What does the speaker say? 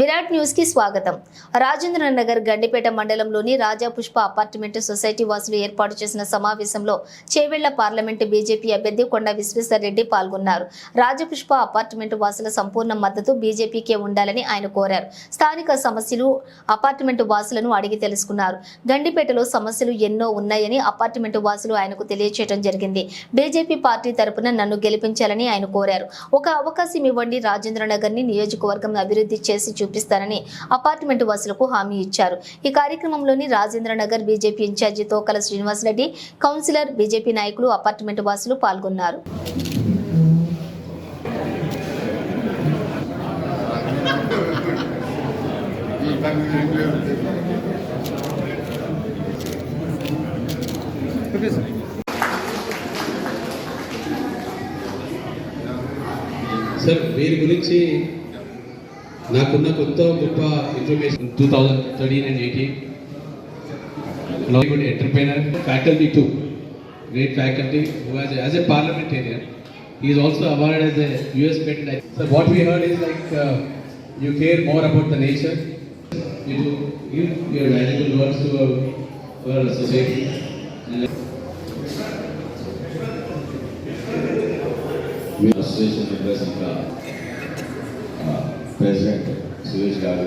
Virat news కి స్వాగతం. రాజేంద్ర నగర్ గండిపేట మండలంలోని రాజా పుష్ప అపార్ట్మెంట్ సొసైటీ వాసులు ఏర్పాటు చేసిన సమావేశంలో చేవెళ్ల పార్లమెంటు బీజేపీ అభ్యర్థి కొండ విశ్వేశ్వర్ రెడ్డి పాల్గొన్నారు. రాజపుష్ప అపార్ట్మెంట్ వాసుల సంపూర్ణ మద్దతు బీజేపీకే ఉండాలని ఆయన కోరారు. స్థానిక సమస్యలు అపార్ట్మెంట్ వాసులను అడిగి తెలుసుకున్నారు. గండిపేటలో సమస్యలు ఎన్నో ఉన్నాయని అపార్ట్మెంట్ వాసులు ఆయనకు తెలియజేయడం జరిగింది. బీజేపీ పార్టీ తరపున నన్ను గెలిపించాలని ఆయన కోరారు. ఒక అవకాశం ఇవ్వండి, రాజేంద్ర నగర్ ని నియోజకవర్గం అభివృద్ధి చేసి చూపిస్తానని అపార్ట్మెంట్ వాసులకు హామీ ఇచ్చారు. ఈ కార్యక్రమంలోని Rajendra Nagar BJP incharge Tokala Srinivas Reddy, councillor, BJP నాయకులు, అపార్ట్మెంట్ వాసులు పాల్గొన్నారు. సార్ వీరి గురించి నాకున్న కొంత గొప్ప information 2013 and 18 very good entrepreneur, faculty too, great faculty who has as a parliamentarian he is also awarded as a US patent. So what we heard is like you care more about the nature, you do give your valuable words to our society. Me association president Suresh గారు,